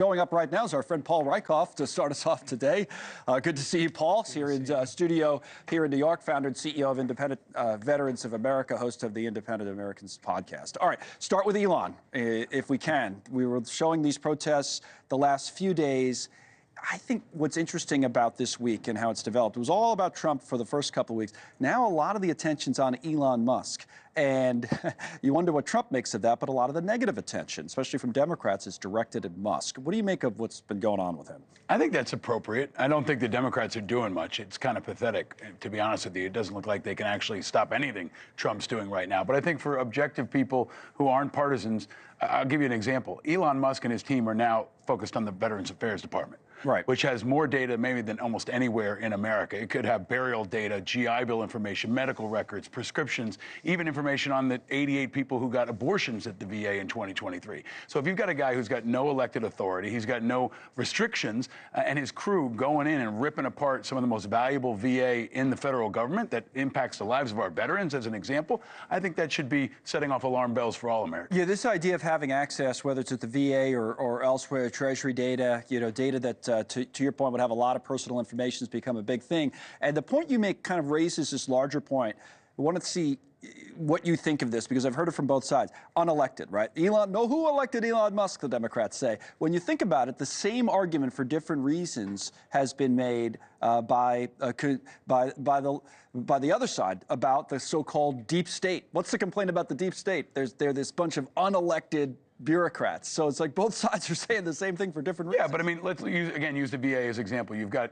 Going up right now is our friend Paul Rieckhoff to start us off today. Good to see you, Paul. He's here in studio here in New York, founder and CEO of Independent Veterans of America, host of the Independent Americans podcast. All right, start with Elon, if we can. We were showing these protests the last few days. I think what's interesting about this week and how it's developed, it was all about Trump for the first couple of weeks. Now a lot of the attention's on Elon Musk. And you wonder what Trump makes of that, but a lot of the negative attention, especially from Democrats, is directed at Musk. What do you make of what's been going on with him? I think that's appropriate. I don't think the Democrats are doing much. It's kind of pathetic, to be honest with you. It doesn't look like they can actually stop anything Trump's doing right now. But I think for objective people who aren't partisans, I'll give you an example. Elon Musk and his team are now focused on the Veterans Affairs Department, right, which has more data maybe than almost anywhere in America. It could have burial data, GI Bill information, medical records, prescriptions, even information on the 88 people who got abortions at the VA in 2023. So if you've got a guy who's got no elected authority, he's got no restrictions, and his crew going in and ripping apart some of the most valuable VA in the federal government that impacts the lives of our veterans, as an example, I think that should be setting off alarm bells for all Americans. Yeah, this idea of having access, whether it's at the VA or elsewhere, Treasury data, data that, to your point, would have a lot of personal information has become a big thing. And the point you make kind of raises this larger point. I want to see what you think of this, because I've heard it from both sides. Unelected, right? Who elected Elon Musk, the Democrats say. When you think about it, the same argument for different reasons has been made by the other side about the so-called deep state. What's the complaint about the deep state? There's this bunch of unelected bureaucrats. So it's like both sides are saying the same thing for different reasons. Yeah, but I mean, let's use the VA as example. You've got,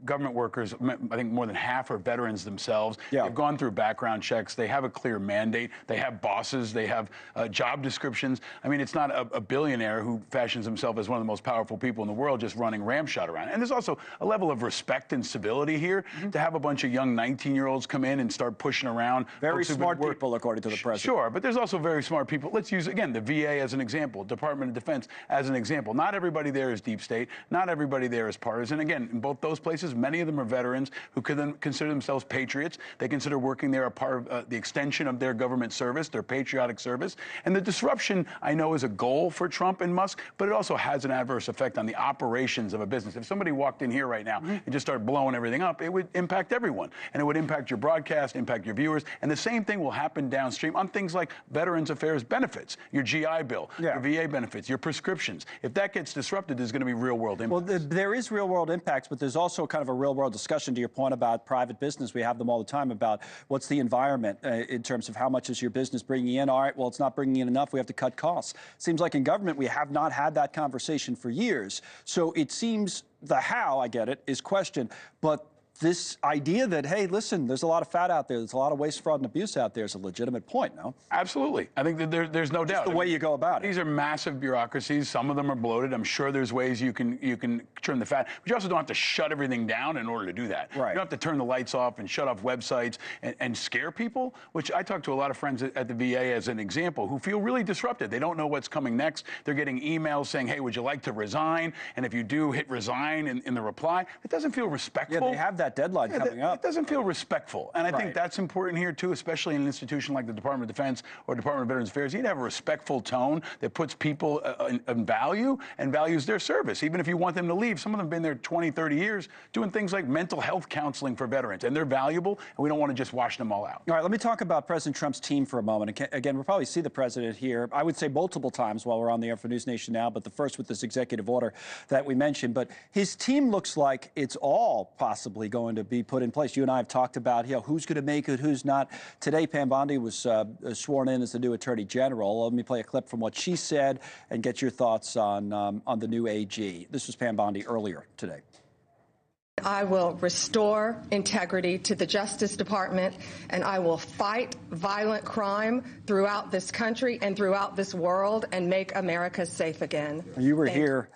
government workers, I think more than half are veterans themselves. Yeah. They've gone through background checks. They have a clear mandate. They have bosses. They have job descriptions. I mean, it's not a billionaire who fashions himself as one of the most powerful people in the world just running ramshot around. And there's also a level of respect and civility here to have a bunch of young 19-year-olds come in and start pushing around. Very smart people, according to the president. Sure, but there's also very smart people. Let's use, again, the VA as an example, Department of Defense as an example. Not everybody there is deep state. Not everybody there is partisan. Again, in both those places, many of them are veterans who could then consider themselves patriots. They consider working there a part of the extension of their government service, their patriotic service. And the disruption, I know, is a goal for Trump and Musk, but it also has an adverse effect on the operations of a business. If somebody walked in here right now and just started blowing everything up, it would impact everyone. And it would impact your broadcast, impact your viewers. And the same thing will happen downstream on things like Veterans Affairs benefits, your GI Bill, your VA benefits, your prescriptions. If that gets disrupted, there's going to be real-world impacts. Well, there is real-world impacts, but there's also kind of a real-world discussion, to your point, about private business. We have them all the time about what's the environment in terms of how much is your business bringing in. All right, well, it's not bringing in enough. We have to cut costs. Seems like in government, we have not had that conversation for years. So it seems the how, I get it, is questioned, but this idea that, hey, listen, there's a lot of fat out there, there's a lot of waste, fraud, and abuse out there is a legitimate point, no? Absolutely. I think that there's no doubt. Just the way you go about it. These are massive bureaucracies. Some of them are bloated. I'm sure there's ways you can trim the fat, but you also don't have to shut everything down in order to do that. Right. You don't have to turn the lights off and shut off websites and scare people, which I talk to a lot of friends at the VA as an example who feel really disrupted. They don't know what's coming next. They're getting emails saying, hey, would you like to resign? And if you do, hit resign in the reply. It doesn't feel respectful. Yeah, they have that deadline coming up. It doesn't feel respectful. And I think that's important here, too, especially in an institution like the Department of Defense or Department of Veterans Affairs. You need to have a respectful tone that puts people in value and values their service, even if you want them to leave. Some of them have been there 20, 30 years doing things like mental health counseling for veterans, and they're valuable, and we don't want to just wash them all out. All right, let me talk about President Trump's team for a moment. Again, we'll probably see the president here, I would say multiple times while we're on the air for Newsnation now, but the first with this executive order that we mentioned. But his team looks like it's all possibly going to be put in place. You and I have talked about who's going to make it, who's not. Today, Pam Bondi was sworn in as the new Attorney General. Let me play a clip from what she said and get your thoughts on the new AG. This was Pam Bondi earlier today. I will restore integrity to the Justice Department, and I will fight violent crime throughout this country and throughout this world and make America safe again. You were here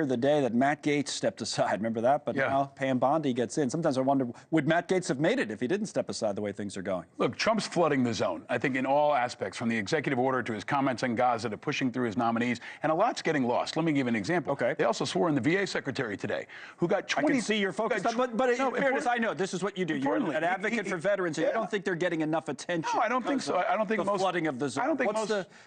the day that Matt Gaetz stepped aside. Remember that? But now Pam Bondi gets in. Sometimes I wonder, would Matt Gaetz have made it if he didn't step aside the way things are going? Look, Trump's flooding the zone, I think, in all aspects, from the executive order to his comments on Gaza to pushing through his nominees, and a lot's getting lost. Let me give an example. Okay. They also swore in the VA secretary today, who got 20... I can see your focus But in fairness, I know this is what you do. You're an advocate for veterans, and you don't think they're getting enough attention. No, I don't think so. I don't think the flooding of the zone. I don't think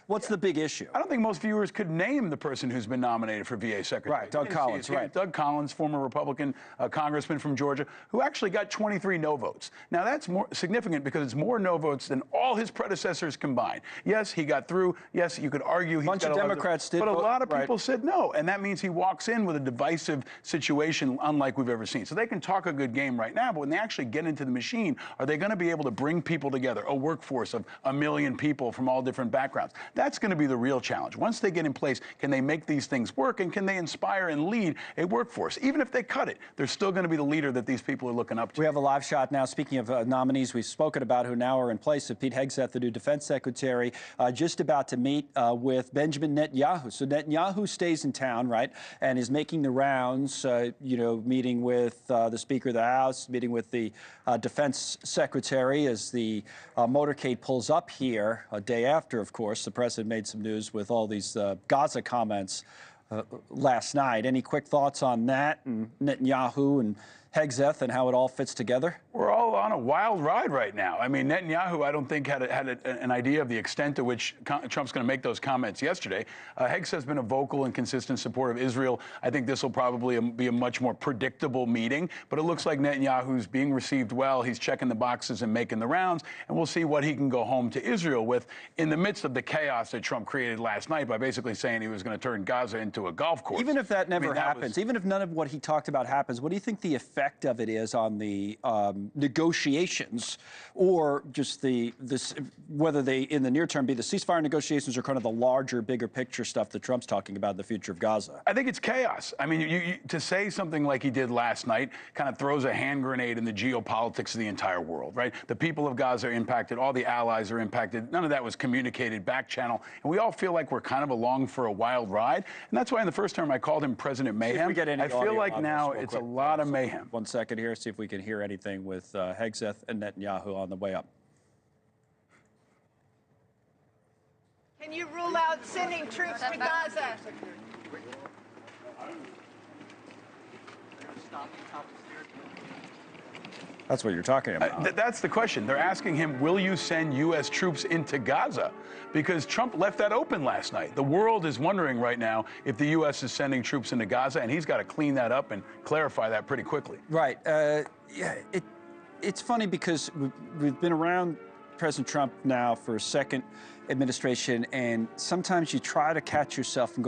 what's the big issue? I don't think most viewers could name the person who's been nominated for VA secretary. Right, Doug Collins. Right, Doug Collins, former Republican congressman from Georgia, who actually got 23 no votes. Now that's more significant because it's more no votes than all his predecessors combined. Yes, he got through. Yes, you could argue. A bunch of Democrats did, but a lot of people said no, and that means he walks in with a divisive situation unlike we've ever seen. So they can talk a good game right now, but when they actually get into the machine, are they going to be able to bring people together, a workforce of 1 million people from all different backgrounds? That's going to be the real challenge. Once they get in place, can they make these things work, and can they inspire and lead a workforce? Even if they cut it, they're still going to be the leader that these people are looking up to. We have a live shot now. Speaking of nominees we've spoken about who now are in place of Pete Hegseth, the new defense secretary, just about to meet with Benjamin Netanyahu. So Netanyahu stays in town, right, and is making the rounds, meeting with the Speaker of the House, meeting with the defense secretary as the motorcade pulls up here a day after, of course. The president made some news with all these Gaza comments last night. Any quick thoughts on that and Netanyahu and Hegseth and how it all fits together? We're all on a wild ride right now. I mean, Netanyahu, I don't think had an idea of the extent to which Trump's going to make those comments yesterday. Hegseth's been a vocal and consistent supporter of Israel. I think this will probably be a much more predictable meeting, but it looks like Netanyahu's being received well. He's checking the boxes and making the rounds, and we'll see what he can go home to Israel with in the midst of the chaos that Trump created last night by basically saying he was going to turn Gaza into a golf course. Even if that never happens, even if none of what he talked about happens, what do you think the effect of it is on the negotiations, or just whether they in the near term be the ceasefire negotiations or kind of the larger, bigger picture stuff that Trump's talking about, the future of Gaza? I think it's chaos. I mean, to say something like he did last night kind of throws a hand grenade in the geopolitics of the entire world, right? The people of Gaza are impacted, all the allies are impacted. None of that was communicated back channel, and we all feel like we're kind of along for a wild ride. And that's why in the first term I called him President Mayhem. I feel like now it's a lot of mayhem. 1 second here, see if we can hear anything with Hegseth and Netanyahu on the way up. Can you rule out sending troops to Gaza? That's what you're talking about. That's the question. They're asking him, will you send U.S. troops into Gaza? Because Trump left that open last night. The world is wondering right now if the U.S. is sending troops into Gaza, and he's got to clean that up and clarify that pretty quickly. Right. Yeah, it's funny because we've been around President Trump now for a second administration, and sometimes you try to catch yourself from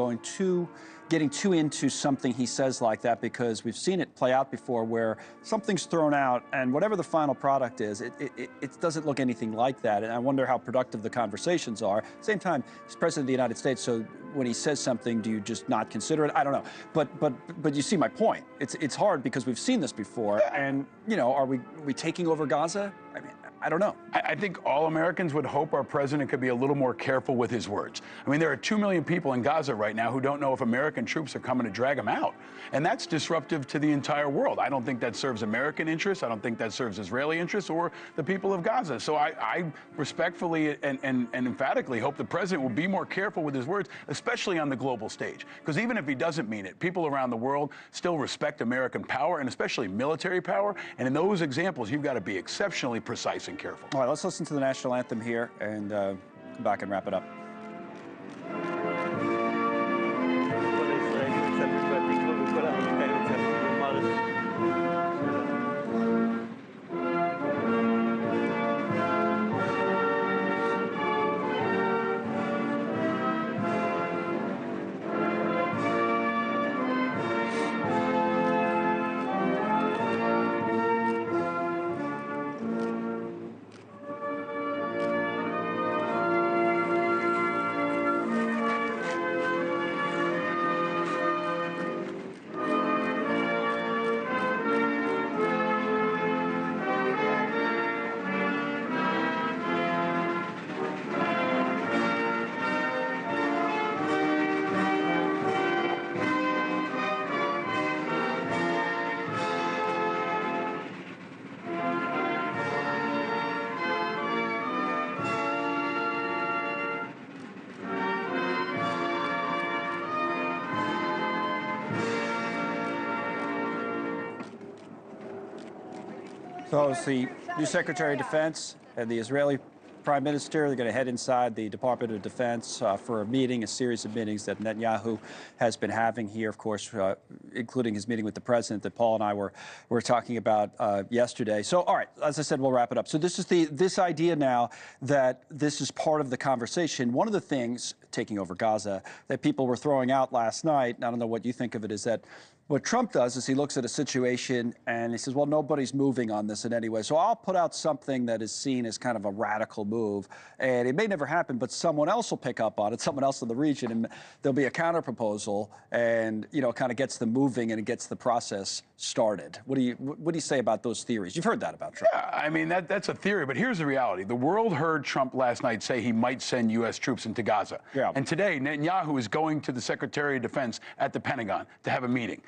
getting too into something he says like that, because we've seen it play out before where something's thrown out and whatever the final product is, it doesn't look anything like that. And I wonder how productive the conversations are. At the same time, he's president of the United States, so when he says something, do you just not consider it? I don't know. But you see my point. It's hard because we've seen this before. And, are we taking over Gaza? I mean, I don't know. I think all Americans would hope our president could be a little more careful with his words. I mean, there are 2 million people in Gaza right now who don't know if American troops are coming to drag them out. And that's disruptive to the entire world. I don't think that serves American interests. I don't think that serves Israeli interests or the people of Gaza. So I respectfully and emphatically hope the president will be more careful with his words, especially on the global stage. Because even if he doesn't mean it, people around the world still respect American power, and especially military power. And in those examples, you've got to be exceptionally precise and careful. All right, let's listen to the national anthem here and come back and wrap it up. So it's the new Secretary of Defense and the Israeli Prime Minister. They're going to head inside the Department of Defense for a meeting, a series of meetings that Netanyahu has been having here, of course, including his meeting with the president that Paul and I were talking about yesterday. So, all right, as I said, we'll wrap it up. So this is this idea now that this is part of the conversation. One of the things taking over Gaza that people were throwing out last night, and I don't know what you think of it, is that what Trump does is he looks at a situation and he says, well, nobody's moving on this in any way. So I'll put out something that is seen as kind of a radical move. And it may never happen, but someone else will pick up on it, someone else in the region, and there'll be a counterproposal and, you know, it kind of gets them moving and it gets the process started. What do you say about those theories? You've heard that about Trump. Yeah, I mean, that's a theory, but here's the reality. The world heard Trump last night say he might send U.S. troops into Gaza. Yeah. And today, Netanyahu is going to the Secretary of Defense at the Pentagon to have a meeting.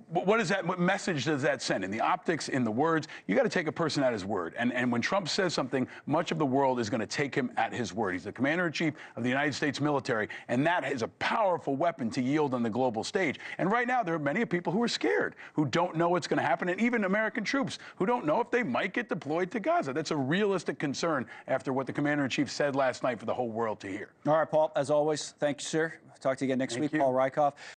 What is that? What message does that send? In the optics, in the words, you got to take a person at his word. And when Trump says something, much of the world is going to take him at his word. He's the commander-in-chief of the United States military, and that is a powerful weapon to yield on the global stage. And right now, there are many people who are scared, who don't know what's going to happen, and even American troops who don't know if they might get deployed to Gaza. That's a realistic concern after what the commander-in-chief said last night for the whole world to hear. All right, Paul, as always, thank you, sir. Talk to you again next week. You. Paul Rieckhoff.